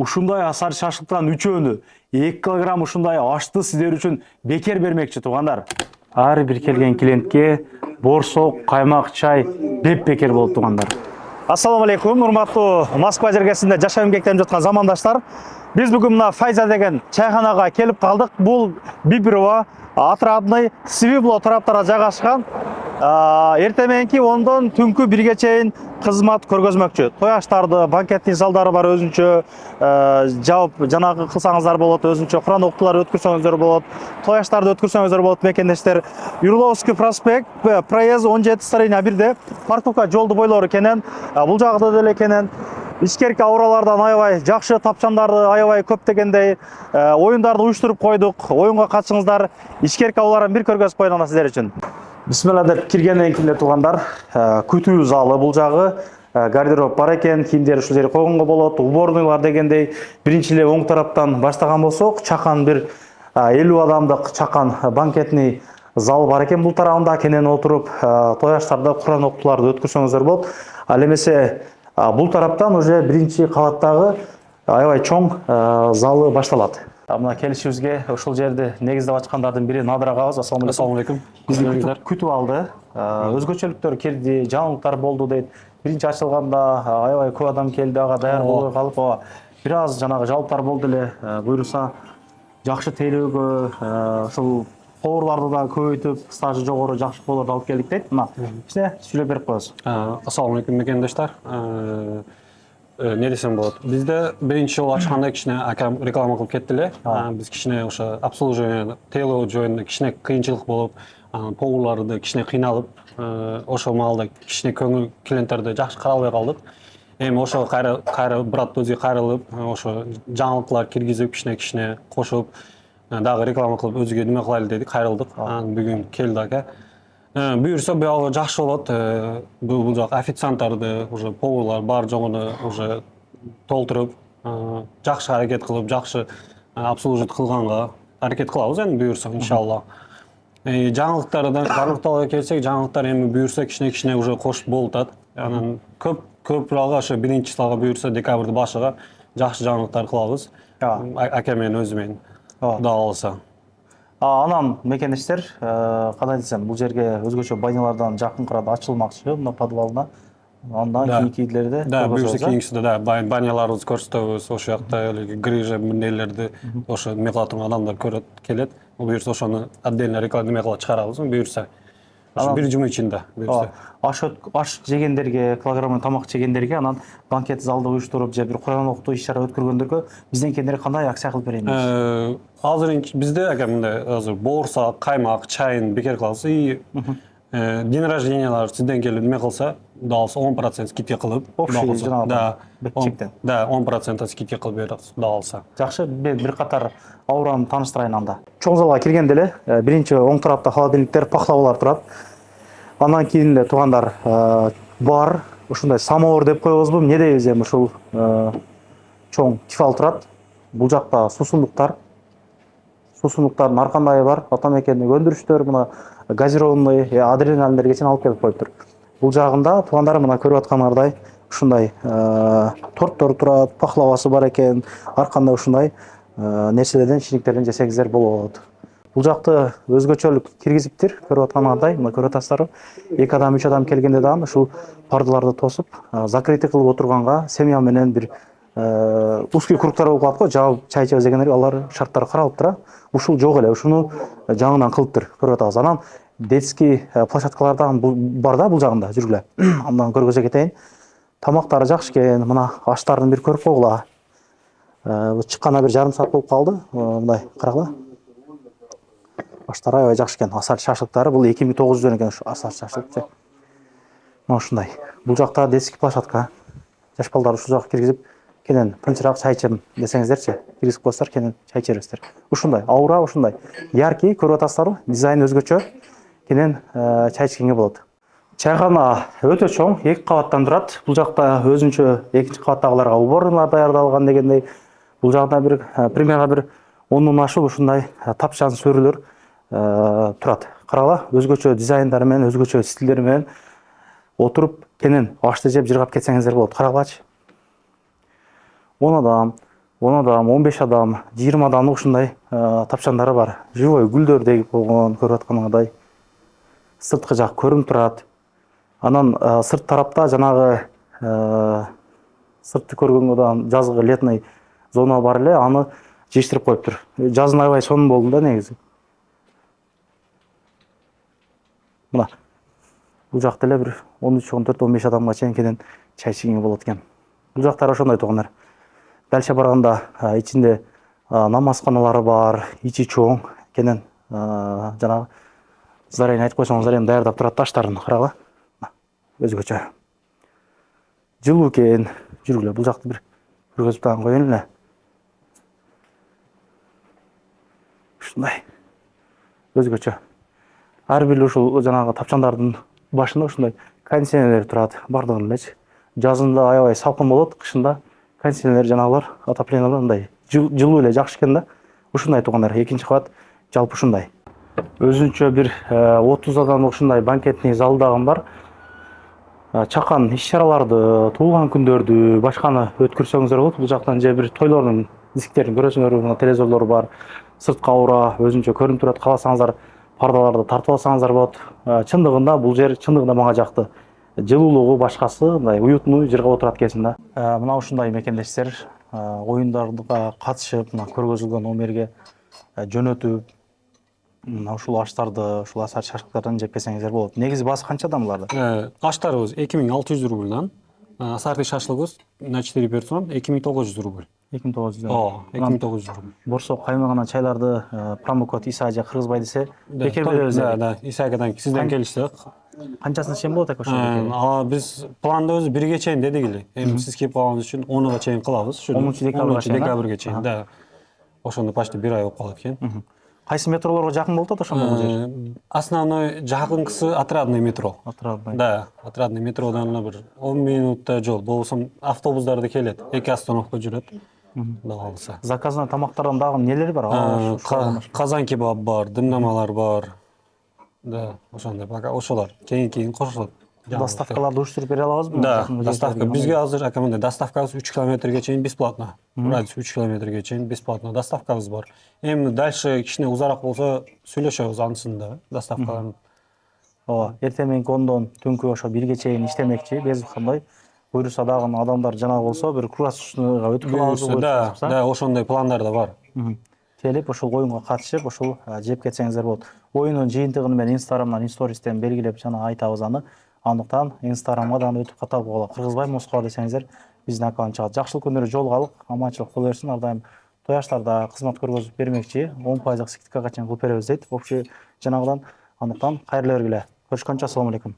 ушундай асар шашлыктан 3-өнү 2 килограмм ушундай ашты сиздер үчүн бекер бермекчи туугандар. Ар бир келген клиентке борсок, каймак, чай бекер болот туугандар. Ассаламу алейкум, урматтуу Москва жергесинде жашап эмгектенип жаткан замандаштар. Биз бүгүн мына Файза деген чайханага келип калдык. Бул Бибирова отрадный Свибло тараптара жайгашкан. Эртең мененки 10-дон түнкү 1-ге чейин кызмат көргөзмөкчү. Той аштарды, банкеттин залдары бар өзүнчө, жаап жанагы кылсаңыздар болот, өзүнчө Куран окутуулар өткөрсөңүздөр болот, той аштарды өткөрсөңүздөр болот мекендештер. Юрловский проспект, проезд 17 старина 1де, парковка жолду бойлору экенен, бул жагда деле экенен. Ишкерки ауралардан аябай жакшы, тапчандарды аябай көп дегендей оюндарды уюштуруп койдук. Оюнга катышыңыздар. Ишкерки ауларын бир көргөзүп коелу сиздер үчүн. Бисмилла деп киргенден кийин туугандар, күтүү залы бул жагы, гардероб бар экен, кийимдер ушул жерге койгонго болот, уборныйлар дегендей. Биринчи эле оң тараптан баштаган болсок, чакан бир 50 адамдык чакан банкетный зал бар экен бул тарабында. Кенен отуруп, той аштарды, Куран окутууларды өткөрсөңүздөр болот. Ал эмесе бул тараптан уже биринчи кабаттагы аябай чоң залы башталат. Мына келишибизге ушул жерди негиздеп ачкандардын бири Надыр агабыз. Ассаламу алейкум. Бизди күтүп алды. Өзгөчөлүктөр кирди, жаңылыктар болду дейт. Биринчи ачылганда аябай көп адам келди, ага даяр болбой калып, бир аз жанагы жалптар болду эле. Буюрса жакшы тейлөөгө ушул поварларды да көбөйтүп, стажы жогору жакшы поварларды алып келдик дейт. Мына иште сүйлөп берип коебуз. Ассаламу алейкум мекендештер. Не десем болот? Бизде биринчи жолу ачканда кичине акам реклама кылып кетти эле. Биз кичине ошо обслуживание, тейлөө жөнүндө кичине кыйынчылык болуп, поварларды кичине кыйналып, ошол маалда кичине көңүл клиенттерди жакшы каралбай калдык. Эми ошо кайра брат өзү кайрылып, ошо жаңылыклар киргизип, кичине кошуп, дагы реклама кылып өзүгө неме кылайлы дедик, кайрылдык. Бүгүн келди ака. Буюрса буягы жакшы болот. Бул жак официанттарды, уже поварлар бар жогуну уже толтуруп, жакшы аракет кылып, жакшы обслуживать кылганга аракет кылабыз эми буюрса иншалла. Жаңылыктарга келсек, жаңылыктар эми буюрса кичине уже кошуп болуп атат. Анан көпүрагы ошо биринчи числага буюрса декабрдын башыга жакшы жаңылыктар кылабыз. Ака менен өзү менен. Кудай кааласа. Анан мекендештер, кандай десем, бул жерге өзгөчө банялардан жакынкырада ачылмакчы, мына подвалына. Андан кийинкилерди. Да, буюрса кийинкисинде да баняларыбызды көрсөтөбүз, ошол жакта эле грыжа нелерди, ошо неме кыла турган адамдар көрөт, келет. Буюрса ошону отдельно реклама неме кылып чыгарабыз, буюрса. Ошо бир жума ичинде буюрса. Аш жегендерге, килограмм тамак жегендерге, анан банкет залды уюштуруп, же бир Куран окутуу иш-чара өткөргөндөргө бизден кендери кандай акция кылып беребиз? Азыр бизде ака мындай азыр боорса, каймак, чайын бекер кылабыз. И день рождениялар сизден келип неме кылса, далса 10% скидка кылып, да, чектен. Да, 10% скидка кылып беребиз, далса. Жакшы, бир катар аураны тааныштырайын анда. Чоң залга киргенде эле биринчи оң тарапта холодильниктер, пахлавалар турат. Андан кийин эле туугандар бар, ушундай самовар деп коебузбу, эмне дейбиз эми ушул чоң тифал турат. Бул жакта сусундуктардын ар кандайы бар, атамекендик өндүрүштөр, мына газированный, адреналиндерге чейин алып келип коюптур. Бул жагында туугандар мына көрүп аткандардай ушундай торттор турат, пахлавасы бар экен, ар кандай ушундай нерселерден, шиниктерден жесеңиздер болот. Бул жакты өзгөчөлүк киргизиптир, көрүп аткандардай, мына көрүп атасыздарбы? 2 адам, 3 адам келгенде дагы ушул пардаларды тосуп, закрытый кылып отурганга семья менен бир узкий кругтар болуп калат го, жаап чай ичебиз дегендерге алар шарттары каралып тура. Ушул жок эле, ушуну жаңынан кылыптыр, көрүп атабыз. Анан детский площадкалардан бар да бул жагында жүргүлө. Андан көргөзө кетейин. Тамактары жакшы экен, мына аштарын бир көрүп койгула. Чыкканына бир жарым саат болуп калды. Мындай карагыла. Аштары аябай жакшы экен. Асар шашлыктары бул 2900 экен ушу асар шашлык. Мына ушундай. Бул жакта детский площадка. Жаш балдарды ушул жакка киргизип, кенен тынчыраак чай ичем десеңиздерчи, киргизип коесуздар, кенен чай ичерсиздер. Ушундай, аура ушундай. Яркий, көрүп атасыздарбы? Дизайн өзгөчө. Кенен чай ичкенге болот. Чайхана өтө чоң, 2 кабаттан турат. Бул жакта өзүнчө экинчи кабаттагыларга уборныйлар даярдалган дегендей. Бул жакта бир примерно бир 10 ашык ушундай тапчан сөрүлөр турат. Карагыла, өзгөчө дизайндары менен, өзгөчө стилдери менен отуруп, кенен ашты жеп жыргап кетсеңиздер болот. Карагылачы. 10 адам 10 адам, 15 адам, 20 адамдык ушундай тапчандары бар. Живой гүлдөр дегип койгон, көрүп атканыңдай. Сырткы жак көрүнүп турат. Анан сырт тарапта жанагы сыртты көргөнгө жазгы летный зона бар эле, аны жештирип коюптур. Жазын аябай сонун болду да негизи. Мына бул жакта эле бир 13, 14, 15 адамга чейин кенен чай ичкенге болот экен. Бул жактар ошондой туугандар. Дальше барганда ичинде намазканалары бар, ичи чоң, кенен жанагы зарайын айтып койсоңуздар эми даярдап турат таштарын карагыла. Өзгөчө. Жылуу экен. Жүргүлө, бул жакты бир көргөзүп тагын коеюн эле. Ушундай. Өзгөчө. Ар бир ушул жанагы тапчандардын башында ушундай кондиционерлер турат, бардыгын элечи. Жазында аябай салкын болот, кышында кондиционерлер жанагылар отоплениялар мындай жылуу эле жакшы экен да. Ушундай туугандар, экинчи кабат жалпы ушундай. Өзүнчө бир 30 адамдык ушундай банкетный зал дагы бар. Чакан иш-чараларды, туулган күндөрдү, башканы өткөрсөңүздөр болот. Бул жактан же бир тойлордун дисктерин көрөсүңөр, мына телевизорлор бар. Сырткы аура өзүнчө көрүнүп турат. Кааласаңыздар пардаларды тартып алсаңыздар болот. Чындыгында бул жер чындыгында мага жакты. Жылуулугу башкасы, мындай уютный жерге отурат экенсиң да. Мына ушундай мекендештер оюндарга катышып, мына көргөзүлгөн номерге жөнөтүп, ушул аштарды, ушул асар шашыктардан жеп келсеңиздер болот. Негизи баасы канчадан буларды? Аштарыбыз 2600 рубльдан, асарты шашлыгыбыз на 4 персон 2900 рубль. 2900. 2900 рубль. Борсок каймагынан чайларды промокод Иса же Кыргызбай десе бекер беребиз. Да, Исагадан сизден келиштик. Канчасына чейин болот экен ошол? Биз планда өзү 1ге чейин дедик эле. Эми сиз келип калганыңыз үчүн 10га чейин кылабыз. 10 декабрга чейин. Да. Ошондо почти 1 ай болуп калат экен. Кайсы метролорго жакын болуп атат ошондо бул жер? Основной жакынкысы Отрадный метро. Отрадный. Да, Отрадный метродан бир 10 минутта жол. Болсо автобустарды келет. 2 остановка жүрөт. Да калса. Заказна тамактардан дагы нелер бар? Казан кебаб бар, дымнамалар бар. Да, ошондой пока ошолор кийин кошулат. Доставкаларды уюштуруп бере алабызбы? Да, доставка. Бизге азыр акамында доставкабыз 3 километрге чейин бесплатно. Радиус 3 километрге чейин бесплатно доставкабыз бар. Эми дальше кичине узараак болсо сүйлөшөбүз анысында доставкаларын. Ооба, эртең мененки 10дон түнкү ошо 1ге чейин иштемекчи, без кандай буюрса дагы адамдар жанагы болсо бир круассучныйга өтүп калабыз. Да, ошондой пландар да бар. Келип ошол оюнга катышып, ошол жеп кетсеңиздер болот. Оюндун жыйынтыгын мен Инстаграмдан, стористен белгилеп жана айтабыз аны. Андыктан Инстаграмга дагы өтүп катабыла. Кыргызбай Москва десеңиздер биздин аккаунт чыгат. Жакшылык күндөрү жолуга алык, аманчылык боло берсин. Ар дайым тояштарда кызмат көргөзүп бермекчи, 10% скидкага чейин кылып беребиз дейт. Общий жанагыдан андыктан кайрылы бергиле. Көрүшкөнчө, ассаламу алейкум.